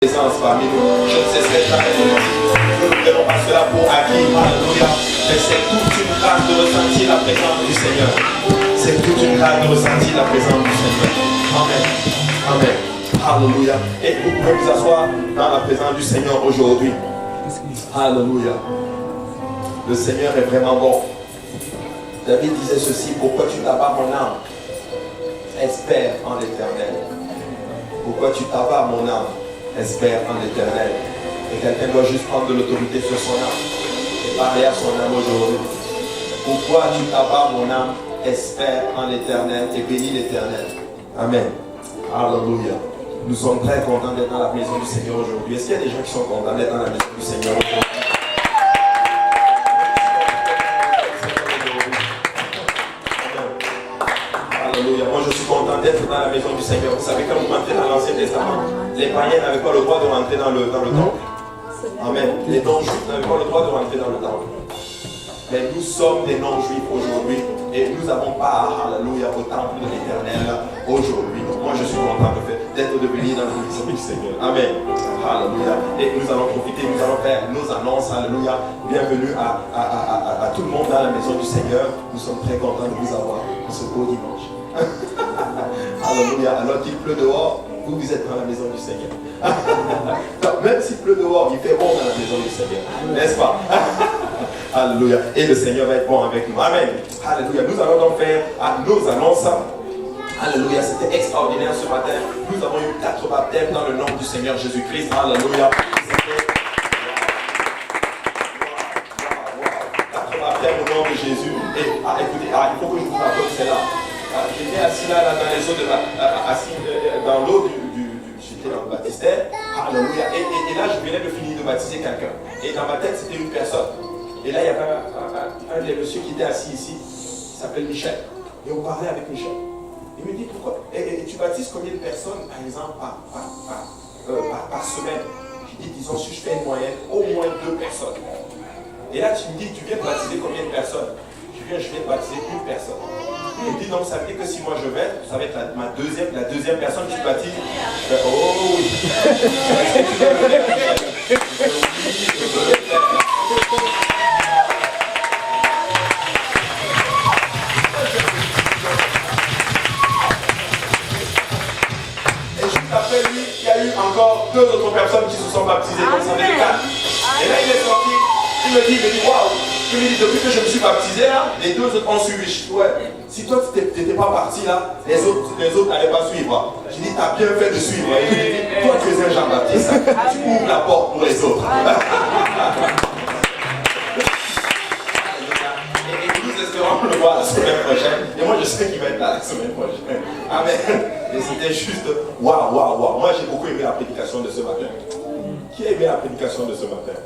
présence parmi nous. Je ne cesserai jamais de le dire. Nous ne prenons pas cela pour acquis. Alléluia. Mais c'est toute une grâce de ressentir la présence du Seigneur. C'est toute une grâce de ressentir la présence du Seigneur. Amen. Amen. Alléluia. Et vous pouvez vous asseoir dans la présence du Seigneur aujourd'hui. Alléluia. Le Seigneur est vraiment bon. David disait ceci: pourquoi tu t'abats mon âme? Espère en l'Éternel. Pourquoi tu t'abats mon âme? Espère en l'Éternel. Et quelqu'un doit juste prendre de l'autorité sur son âme et parler à son âme aujourd'hui. Pourquoi tu t'abats mon âme? Espère en l'Éternel et bénis l'Éternel. Amen. Alléluia. Nous sommes très contents d'être dans la maison du Seigneur aujourd'hui. Est-ce qu'il y a des gens qui sont contents d'être dans la maison du Seigneur aujourd'hui? Moi je suis content d'être dans la maison du Seigneur. Vous savez, quand vous rentrez dans l'Ancien Testament, les païens n'avaient pas le droit de rentrer dans le temple. Amen. Les non-juifs n'avaient pas le droit de rentrer dans le temple. Mais nous sommes des non-juifs aujourd'hui et nous avons part, alléluia, au temple de l'Éternel aujourd'hui. Donc moi je suis content d'être devenu dans la maison du Seigneur. Amen. Alléluia. Et nous allons profiter, nous allons faire nos annonces. Alléluia. Bienvenue à tout le monde dans la maison du Seigneur. Nous sommes très contents de vous avoir ce beau dimanche. Alléluia. Alors qu'il pleut dehors, vous êtes dans la maison du Seigneur. Donc, même s'il pleut dehors, il fait bon dans la maison du Seigneur. N'est-ce pas? Alléluia. Et le Seigneur va être bon avec nous. Amen. Alléluia. Nous allons donc faire nos annonces. Alléluia. C'était extraordinaire ce matin. Nous avons eu 4 baptêmes dans le nom du Seigneur Jésus-Christ. Alléluia. 4 baptêmes au nom de Jésus. Et écoutez, il faut que je vous raconte cela. J'étais assis là dans les eaux assis dans l'eau j'étais dans le baptistère. Alléluia. Et là, je venais de finir de baptiser quelqu'un. Et dans ma tête, c'était une personne. Et là, il y avait un des messieurs qui était assis ici. Il s'appelle Michel. Et on parlait avec Michel. Il me dit pourquoi? Et tu baptises combien de personnes, par exemple, par semaine? Je dis, disons, si je fais une moyenne, au moins 2 personnes. Et là, tu me dis, tu viens de baptiser combien de personnes? Je viens de baptiser une personne. Il me dit, donc ça veut dire que si moi je vais, ça va être la deuxième personne que tu baptises. Oh oui. Est-ce que tu veux venir, Michel? Et juste après lui, il y a eu encore 2 autres personnes qui se sont baptisées. Donc ça fait 4. Et là il est sorti, il me dit waouh. Il me dit, depuis que je me suis baptisé là, les 2 autres ont suivi. Ouais. Si toi tu n'étais pas parti là, les autres n'allaient pas suivre. Je dis, tu as bien fait de suivre. Il me dit, toi tu es un Jean-Baptiste, tu ouvres la porte pour les autres. Et nous espérons le voir la semaine prochaine. Et moi je sais qu'il va être là la semaine prochaine. Amen. Et c'était juste waouh. Moi j'ai beaucoup aimé la prédication de ce matin. Qui a aimé la prédication de ce matin?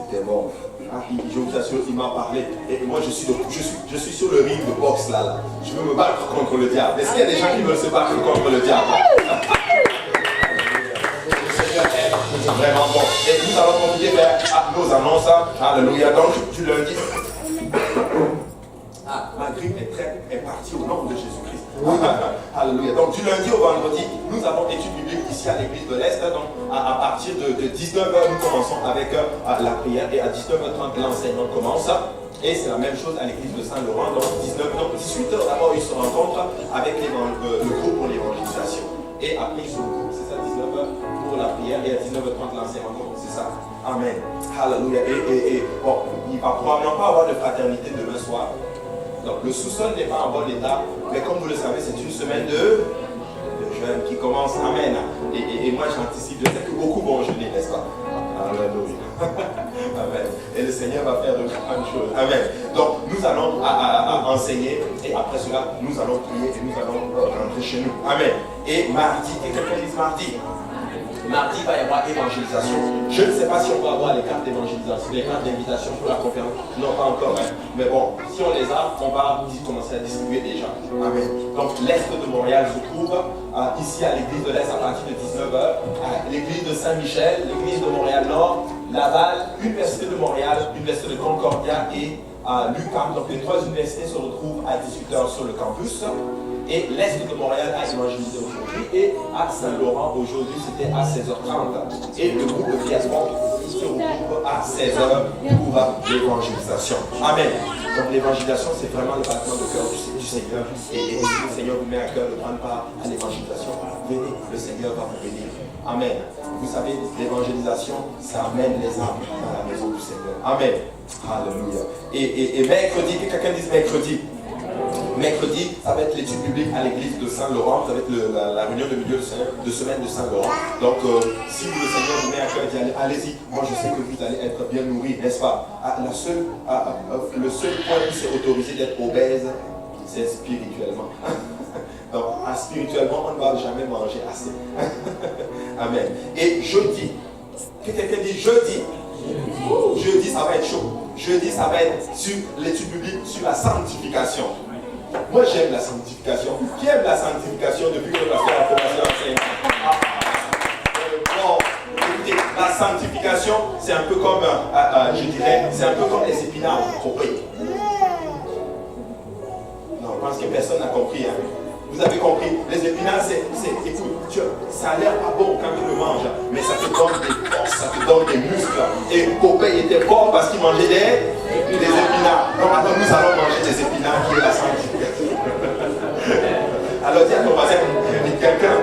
C'était bon. Je vous assure, il m'a parlé. Et moi, je suis sur le ring de boxe là. Je veux me battre contre le diable. Est-ce qu'il y a des gens qui veulent se battre contre le diable? C'est vraiment bon. Et nous allons continuer à faire nos annonces. Alléluia. Donc, du lundi. Ma grippe est partie au nom de Jésus-Christ. Alléluia. Donc, du lundi au vendredi, nous avons étude biblique ici à l'église de l'Est. Donc, à partir de 19h, nous commençons avec la prière et à 19h30, l'enseignement commence. Et c'est la même chose à l'église de Saint-Laurent. Donc, 18h d'abord, ils se rencontrent avec le groupe pour l'évangélisation. Et après, ils se regroupent, c'est ça, 19h pour la prière et à 19h30, l'enseignement commence. C'est ça. Amen. Alléluia. Et bon, il ne va probablement pas avoir de fraternité demain soir. Donc, le sous-sol n'est pas en bon état. Mais comme vous le savez, c'est une semaine de jeûne qui commence. Amen. Et moi, j'anticipe. Je sais que beaucoup vont jeûner, n'est-ce pas? Alléluia. Amen. Et le Seigneur va faire de grandes choses. Amen. Donc, nous allons enseigner. Et après cela, nous allons prier et nous allons rentrer chez nous. Amen. Et mardi, et quelqu'un dit mardi. Mardi, il va y avoir évangélisation. Je ne sais pas si on va avoir les cartes d'évangélisation, les cartes d'invitation pour la conférence. Non, pas encore. Hein. Mais bon, si on les a, on va commencer à distribuer déjà. Amen. Donc, l'Est de Montréal se trouve ici à l'église de l'Est à partir de 19h. L'église de Saint-Michel, l'église de Montréal-Nord, Laval, l'Université de Montréal, l'Université de Concordia et l'UQAM. Donc, les 3 universités se retrouvent à 18h sur le campus. Et l'Est de Montréal a évangélisé aujourd'hui. Saint-Esprit. Et à Saint-Laurent, aujourd'hui, c'était à 16h30. Et le groupe de prière se regroupe à 16h pour l'évangélisation. Amen. Donc l'évangélisation, c'est vraiment le battement de cœur du Seigneur. Et si le Seigneur vous met à cœur de prendre part à l'évangélisation, venez, le Seigneur va vous bénir. Amen. Vous savez, l'évangélisation, ça amène les âmes dans la maison du Seigneur. Amen. Alléluia. Et mercredi, que quelqu'un dise mercredi. Mercredi, ça va être l'étude publique à l'église de Saint-Laurent. Ça va être la réunion de milieu de semaine de Saint-Laurent. Donc, si le Seigneur vous met à cœur d'y aller, allez-y. Moi, je sais que vous allez être bien nourris, n'est-ce pas? Le seul point où c'est autorisé d'être obèse, c'est spirituellement. Donc, spirituellement, on ne va jamais manger assez. Amen. Et jeudi, que quelqu'un dit jeudi. Jeudi, ça va être chaud. Jeudi, ça va être sur l'étude biblique, sur la sanctification. Moi, j'aime la sanctification. Qui aime la sanctification depuis que le pasteur a commencé à enseigner? Bon, écoutez, la sanctification, c'est un peu comme, je dirais, c'est un peu comme les épinards coupés. Non, je pense que personne n'a compris. Hein. Vous avez compris, les épinards, écoute, ça a l'air pas bon quand tu le manges, mais ça te donne des forces, ça te donne des muscles. Et Popeye était fort parce qu'il mangeait des épinards. Donc maintenant, nous allons manger des épinards qui est la sanctification. Alors dis à ton voisin, dis quelqu'un.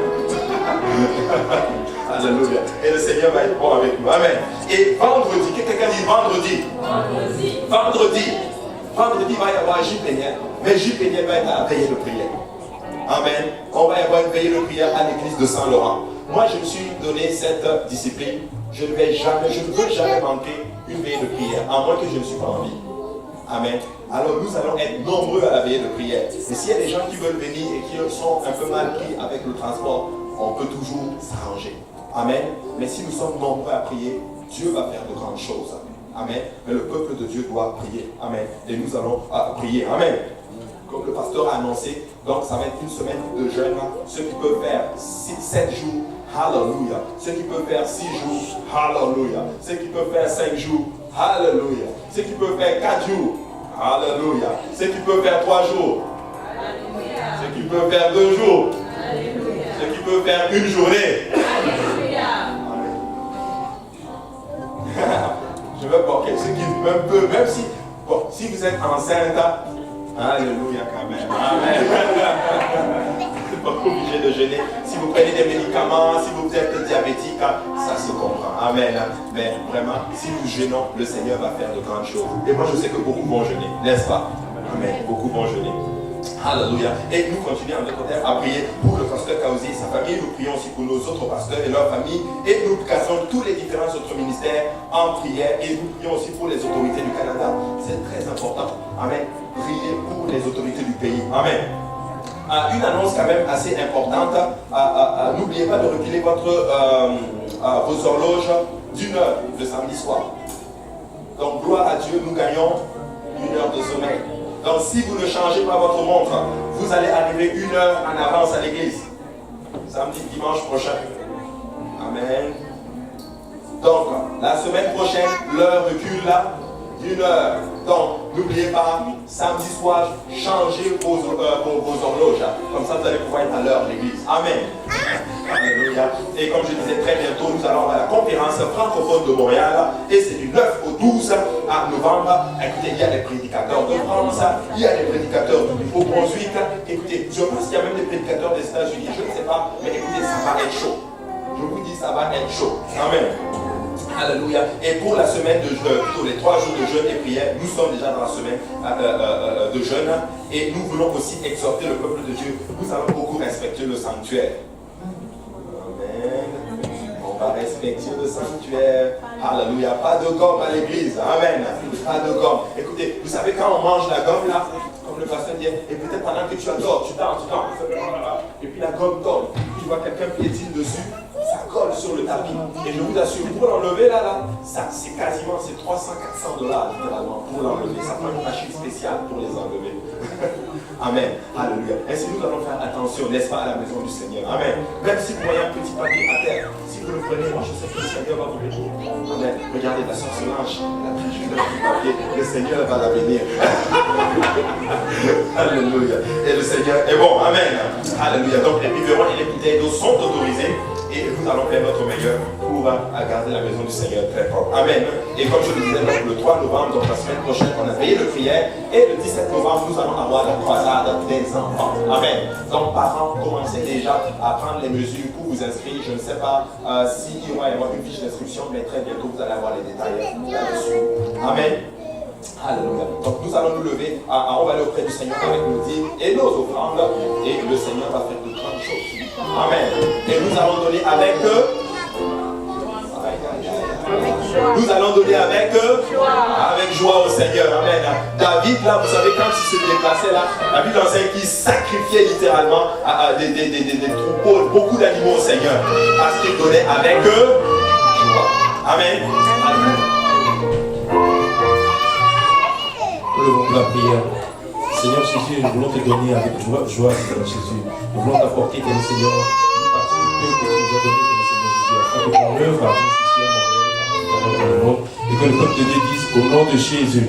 Alléluia. Et le Seigneur va être bon avec nous. Amen. Et vendredi, quelqu'un dit vendredi. Vendredi, il va y avoir J. Péniel. Mais J. Péniel va être à la veillée de prière. Amen. On va y avoir une veillée de prière à l'église de Saint-Laurent. Moi, je me suis donné cette discipline. Je ne veux jamais manquer une veillée de prière, à moins que je ne suis pas en vie. Amen. Alors nous allons être nombreux à la veillée de prière. Et s'il y a des gens qui veulent venir et qui sont un peu mal pris avec le transport, on peut toujours s'arranger. Amen. Mais si nous sommes nombreux à prier, Dieu va faire de grandes choses. Amen. Mais le peuple de Dieu doit prier. Amen. Et nous allons prier. Amen. Comme le pasteur a annoncé, donc ça va être une semaine de jeûne. Ceux qui peuvent faire 7 jours, hallelujah. Ceux qui peuvent faire 6 jours, hallelujah. Ceux qui peuvent faire 5 jours, hallelujah. Ceux qui peuvent faire 4 jours, hallelujah. Ceux qui peuvent faire 3 jours, hallelujah. Ceux qui peuvent faire 2 jours, hallelujah. Ceux qui peuvent faire une journée, hallelujah. Je veux pas que ceux qui peuvent, même si, bon, si vous êtes enceinte, alléluia quand même. Amen. Vous n'êtes pas obligé de jeûner. Si vous prenez des médicaments, si vous êtes diabétique, ça se comprend. Amen. Mais vraiment, si nous jeûnons, le Seigneur va faire de grandes choses. Et moi, je sais que beaucoup vont jeûner, n'est-ce pas? Amen. Beaucoup vont jeûner. Alléluia. Et nous continuons à prier pour le pasteur Kaouzi et sa famille. Nous prions aussi pour nos autres pasteurs et leurs familles. Et nous cassons tous les différents autres ministères en prière. Et nous prions aussi pour les autorités du Canada. C'est très important. Amen. Priez pour les autorités du pays. Amen. Une annonce quand même assez importante. N'oubliez pas de reculer vos horloges d'1 heure le samedi soir. Donc gloire à Dieu, nous gagnons 1 heure de sommeil. Donc si vous ne changez pas votre montre, vous allez arriver 1 heure en avance à l'église. Samedi, dimanche prochain. Amen. Donc la semaine prochaine, l'heure recule là d'1 heure. Donc n'oubliez pas, samedi soir, changez vos horloges. Comme ça, vous allez pouvoir être à l'heure à l'église. Amen. Alléluia. Et comme je disais, très bientôt, nous allons avoir la conférence francophone de Montréal. Et c'est du 9 au 12 novembre. Écoutez, il y a des prédicateurs de France, il y a des prédicateurs du Nouveau-Brunswick. Écoutez, je pense qu'il y a même des prédicateurs des États-Unis, je ne sais pas, mais écoutez, ça va être chaud. Je vous dis, ça va être chaud. Amen. Alléluia. Et pour la semaine de jeûne, plutôt les 3 jours de jeûne et prière, nous sommes déjà dans la semaine de jeûne. Et nous voulons aussi exhorter le peuple de Dieu. Nous allons beaucoup respecter le sanctuaire. Amen. On va respecter le sanctuaire. Alléluia. Pas de gomme à l'église. Amen. Pas de gomme. Écoutez, vous savez quand on mange la gomme là, comme le pasteur dit, et peut-être pendant que tu adores, tu danses, et puis la gomme tombe. Tu vois quelqu'un piétine dessus, ça colle sur le tapis. Et je vous assure, pour l'enlever là, ça c'est quasiment, c'est 300-400 $ littéralement pour l'enlever. Ça prend une machine spéciale pour les enlever. Amen. Alléluia. Ainsi nous allons faire attention, n'est-ce pas, à la maison du Seigneur. Amen. Même si vous voyez un petit papier à terre, si vous vous le prenez, moi je sais que le Seigneur va vous bénir. Amen. Regardez la sœur Solange, elle a pris juste un petit papier. Le Seigneur va la bénir. Alléluia. Et le Seigneur est bon. Amen. Alléluia. Donc les biberons et les bouteilles d'eau sont autorisés. Et nous allons faire notre meilleur pour garder la maison du Seigneur très propre. Amen. Et comme je le disais, donc, le 3 novembre, donc la semaine prochaine, on a payé le prière. Et le 17 novembre, nous allons avoir la croisade des enfants. Amen. Donc, parents, commencez déjà à prendre les mesures pour vous inscrire. Je ne sais pas s'il va y avoir une fiche d'inscription, mais très bientôt, vous allez avoir les détails là-dessus. Amen. Alléluia. Donc nous allons nous lever, on va aller auprès du Seigneur avec nos dîmes et nos offrandes, et le Seigneur va faire de grandes choses. Amen. Et nous allons donner avec eux. Nous allons donner avec joie au Seigneur. Amen. David, là, vous savez, quand il se déplaçait là, la Bible enseigne qu'il sacrifiait littéralement des troupeaux, beaucoup d'animaux au Seigneur, parce qu'il donnait avec eux joie. Amen. Amen. Levons la prière. Seigneur Jésus, nous voulons te donner avec joie, Seigneur Jésus. Nous voulons t'apporter, Seigneur, une partie du peu que tu nous as donné, Seigneur Jésus, afin que ton œuvre avance ici à Montréal, dans le monde, et que le peuple de Dieu dise au nom de Jésus.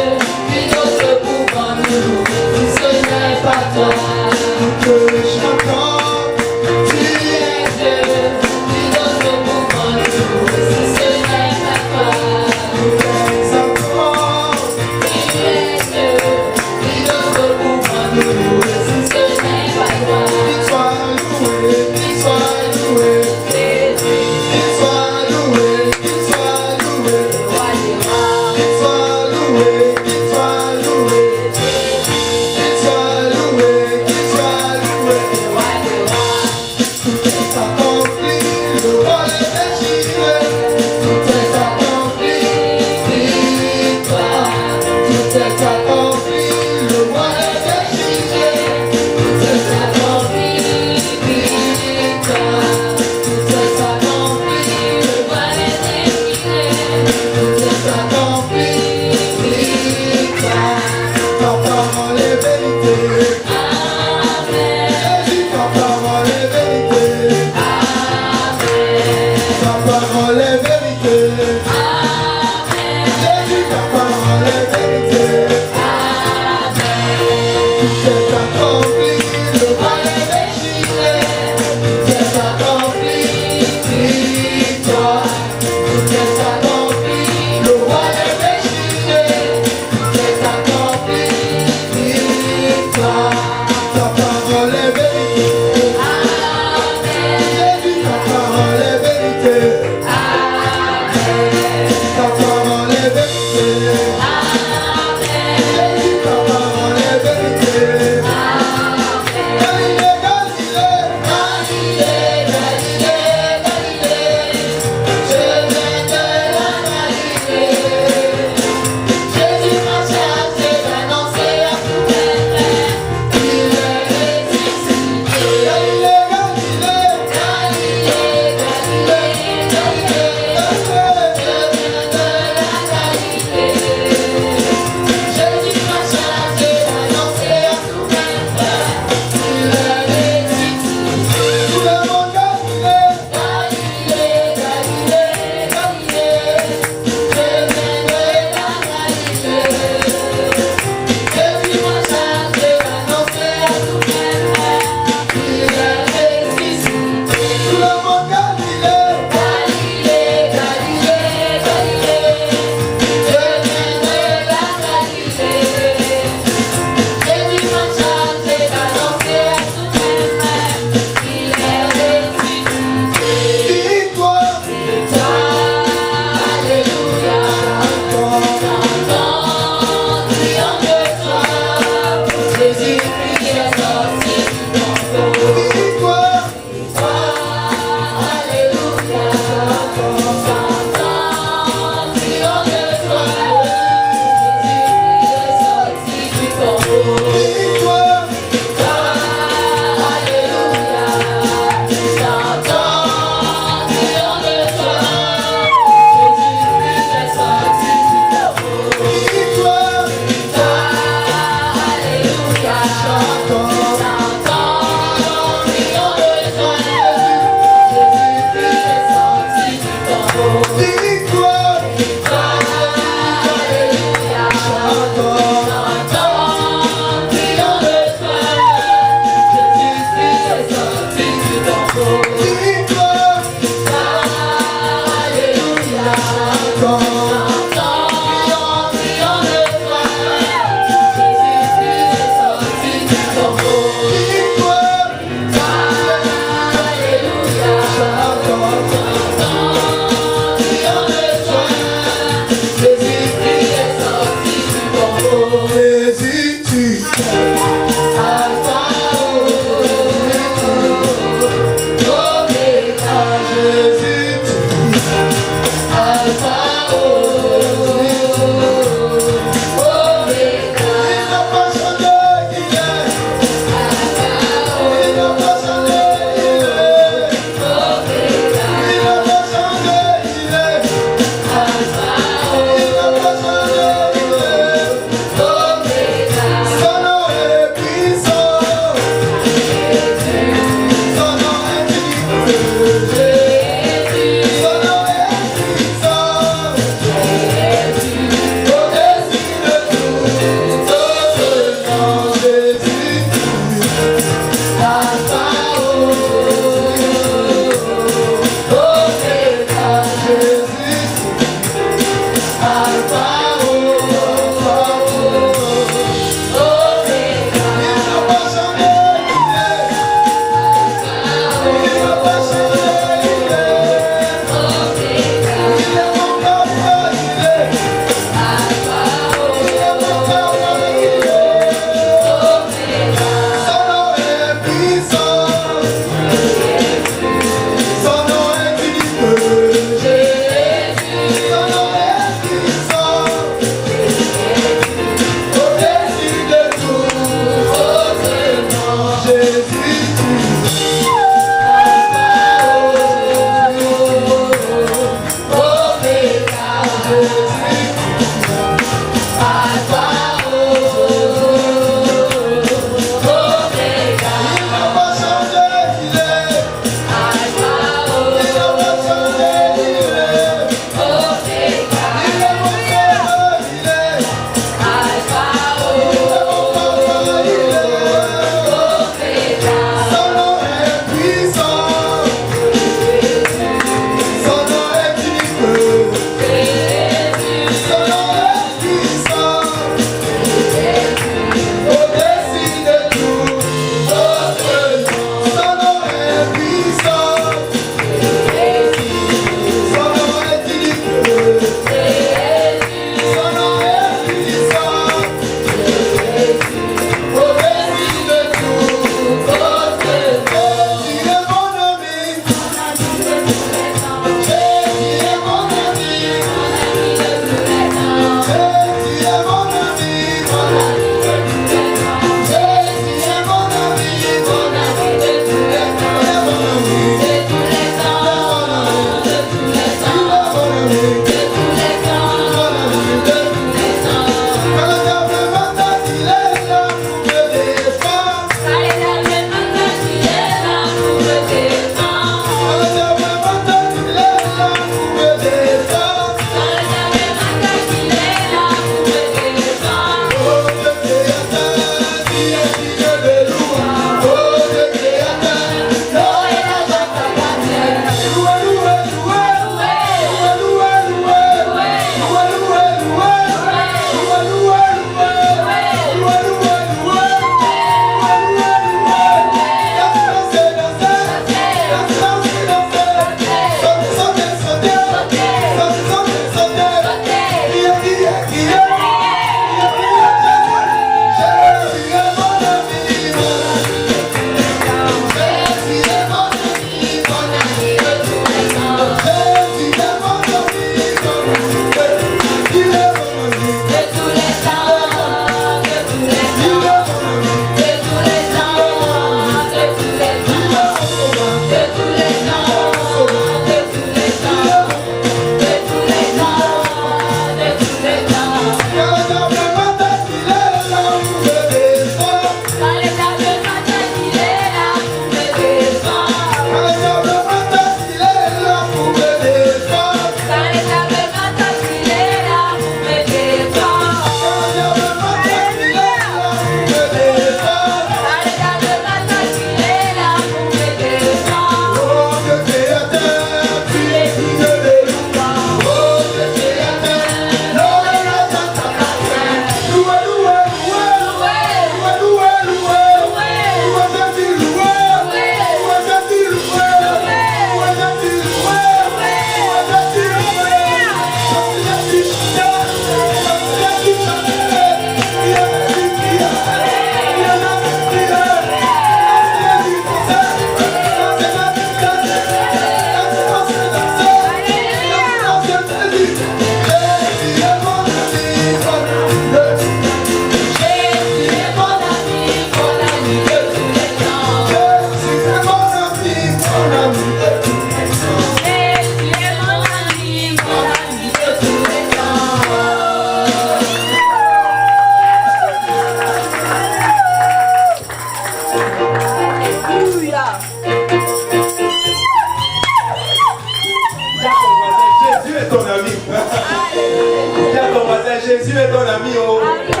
Jésus est ton ami, oh. C'est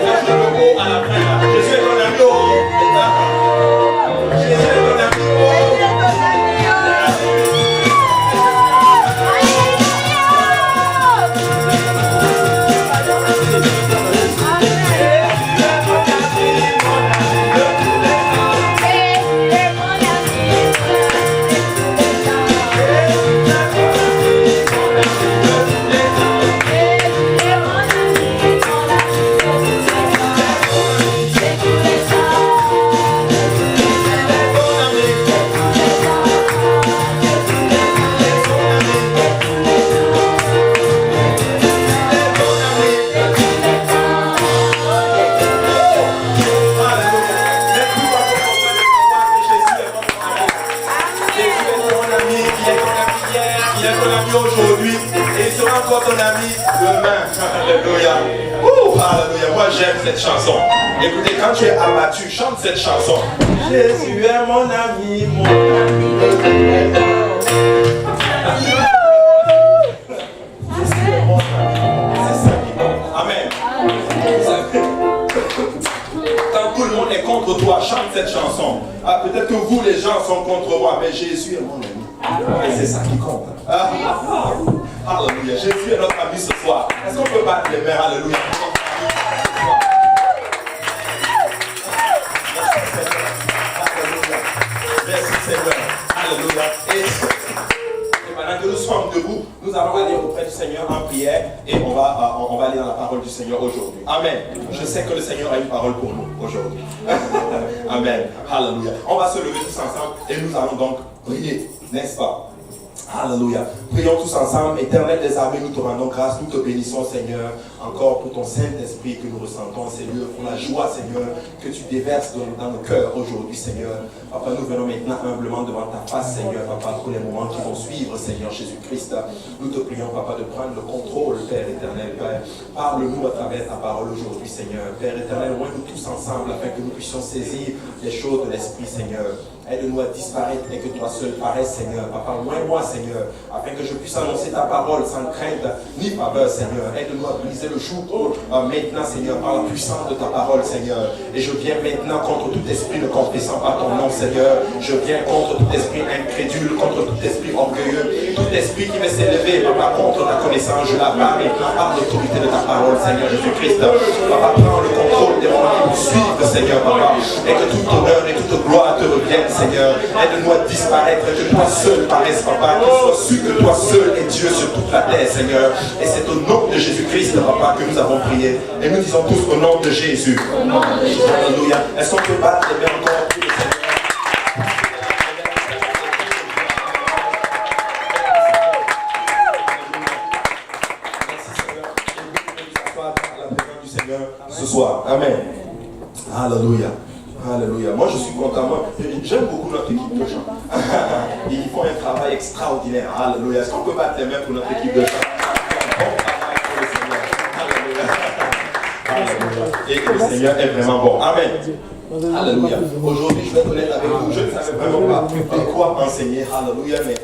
un jeu de mots à la fin, là. Jésus est ton ami, oh. Jésus est ton ami, oh. Aujourd'hui et il sera encore ton ami demain. Alléluia. Alléluia. Moi j'aime cette chanson. Écoutez, quand tu es abattu, chante cette chanson. Jésus est mon ami, mon ami. Jésus est mon ami. C'est ça qui compte. Amen. Quand tout le monde est contre toi, chante cette chanson. Ah, peut-être que vous les gens sont contre moi, mais Jésus est mon ami. Et c'est ça qui compte. Alléluia. Jésus est notre ami ce soir. Est-ce qu'on peut battre les mains? Alléluia. Merci Seigneur. Alléluia. Et pendant que nous sommes debout, nous allons aller auprès du Seigneur en prière et on va aller dans la parole du Seigneur aujourd'hui. Amen. Je sais que le Seigneur a une parole pour nous aujourd'hui. Amen. Alléluia. On va se lever tous ensemble et nous allons donc prier, n'est-ce pas? Alléluia. Prions tous ensemble. Éternel des armées, nous te rendons grâce, nous te bénissons, Seigneur, encore pour ton Saint-Esprit que nous ressentons, Seigneur, pour la joie, Seigneur, que tu déverses dans nos cœurs aujourd'hui, Seigneur. Papa, nous venons maintenant humblement devant ta face, Seigneur, Papa, pour les moments qui vont suivre, Seigneur Jésus-Christ. Nous te prions, Papa, de prendre le contrôle, Père éternel, Père. Parle-nous à travers ta parole aujourd'hui, Seigneur. Père éternel, loin-nous tous ensemble afin que nous puissions saisir les choses de l'Esprit, Seigneur. Aide-nous à disparaître et que toi seul paraisses, Seigneur. Papa, loin-moi, Seigneur, afin que je puisse annoncer ta parole sans crainte ni faveur, Seigneur. Aide-nous à briser le joug maintenant, Seigneur, par la puissance de ta parole, Seigneur. Et je viens maintenant contre tout esprit ne confessant pas ton nom, Seigneur. Je viens contre tout esprit incrédule, contre tout esprit orgueilleux, tout esprit qui veut s'élever, Papa, contre ta connaissance. Je la bats maintenant par l'autorité de ta parole, Seigneur Jésus-Christ. Papa, prends le contrôle des moments qui nous suivent, Seigneur, Papa, et que toute honneur et toute gloire te reviennent, Seigneur. Aide-nous à disparaître, que toi seul paraisse, Papa, qu'il soit su que toi seul es Dieu sur toute la terre, Seigneur. Et c'est au nom de Jésus-Christ, Papa, que nous avons prié. Et nous disons tous au nom de Jésus. Alléluia. Est-ce qu'on peut battre les mains encore pour le Seigneur? Merci Seigneur. Et nous pouvons s'asseoir dans la présence du Seigneur ce soir. Amen. Alléluia. Alléluia. Moi, je suis content. J'aime beaucoup notre équipe de chant. Ils font un travail extraordinaire. Alléluia. Est-ce qu'on peut battre les mains pour notre équipe de chant? Bon travail pour le Seigneur. Alléluia. Alléluia. Et le Seigneur est vraiment bon. Amen. Alléluia. Aujourd'hui, je vais être honnête avec vous. Je ne savais vraiment pas quoi enseigner. Alléluia. Mais